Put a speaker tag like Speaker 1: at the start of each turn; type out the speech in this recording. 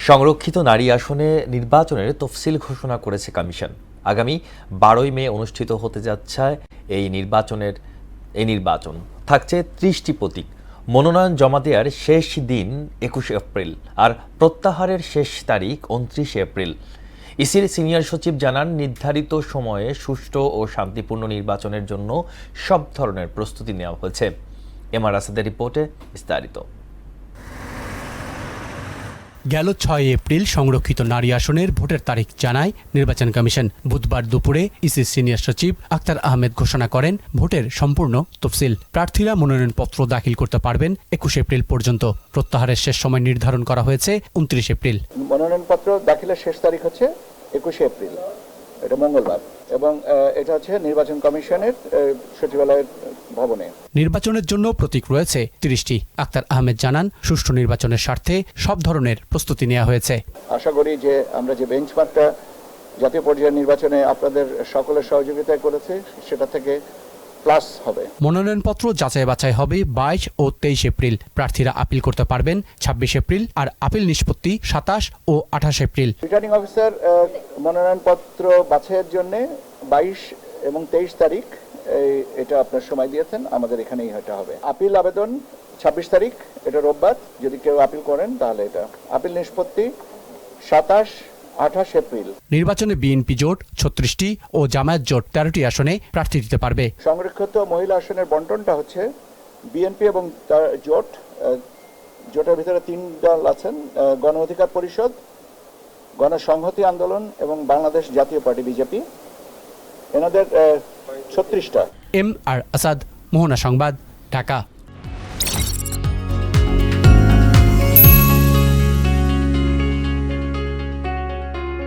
Speaker 1: সংরক্ষিত নারী আসনে নির্বাচনের তফসিল ঘোষণা করেছে কমিশন। আগামী 12 মে অনুষ্ঠিত হতে যাচ্ছে এই নির্বাচন। থাকছে 30টি প্রতীক। মনোনয়ন জমা দেওয়ার শেষ দিন 21 এপ্রিল আর প্রত্যাহারের শেষ তারিখ 29 এপ্রিল। ইসির সিনিয়র সচিব জানান, নির্ধারিত সময়ে সুষ্ঠু ও শান্তিপূর্ণ নির্বাচনের জন্য সব ধরনের প্রস্তুতি নেওয়া হয়েছে। এমআর আসাদের রিপোর্টে বিস্তারিত।
Speaker 2: গেল 6 এপ্রিল সংরক্ষিত নারী আসনের ভোটের তারিখ জানায় নির্বাচন কমিশন। বুধবার দুপুরে ইসির সিনিয়র সচিব আক্তার আহমেদ ঘোষণা করেন ভোটের সম্পূর্ণ তফসিল। প্রার্থীরা মনোনয়নপত্র দাখিল করতে পারবেন 21 এপ্রিল পর্যন্ত। প্রত্যাহারের শেষ সময় নির্ধারণ করা হয়েছে 29 এপ্রিল।
Speaker 3: মনোনয়নপত্র দাখিলের শেষ তারিখ হচ্ছে 21 এপ্রিল, এটা মঙ্গলবার, এবং এটা হচ্ছে নির্বাচন কমিশনের সচিবালয়ের ভবনে।
Speaker 2: নির্বাচনের জন্য প্রতীক রয়েছে 30টি। আক্তার আহমেদ জানান, সুষ্ঠু নির্বাচনের স্বার্থে সব ধরনের প্রস্তুতি নেওয়া হয়েছে।
Speaker 3: আশা করি যে আমরা যে বেঞ্চমার্কটা জাতীয় পর্যায়ের নির্বাচনে আপনাদের সকলের সহযোগিতায় করেছে সেটা থেকে প্লাস হবে।
Speaker 2: মনোনয়নপত্র যাচাই বাছাই হবে 22 ও 23 এপ্রিল। প্রার্থীরা আপিল করতে পারবেন 26 এপ্রিল আর আপিল নিষ্পত্তি 27 ও 28 এপ্রিল।
Speaker 3: রিটার্নিং অফিসার মনোনয়নপত্র বাছাইয়ের জন্য 22 এবং 23 তারিখ এটা আপনার সময় দিয়েছেন, আমাদের এখানেই এটা হবে। আপিল আবেদন 26 তারিখ, এটা রোববার, যদি কেউ আপিল করেন তাহলে এটা। আপিল নিষ্পত্তি 27-28 এপ্রিল।
Speaker 2: নির্বাচনে বিএনপি জোট 36টি ও জামায়াত জোট 13টি আসনে প্রার্থী দিতে পারবে।
Speaker 3: সংরক্ষিত মহিলা আসনের বন্টনটা হচ্ছে বিএনপি এবং তার জোটের ভিতরে 3 দল আছেন, গণ অধিকার পরিষদ, গণসংহতি আন্দোলন এবং বাংলাদেশ জাতীয় পার্টি বিজেপি। এনাদের 36টা।
Speaker 2: এমআর আসাদ, মোহনা সংবাদ, ঢাকা।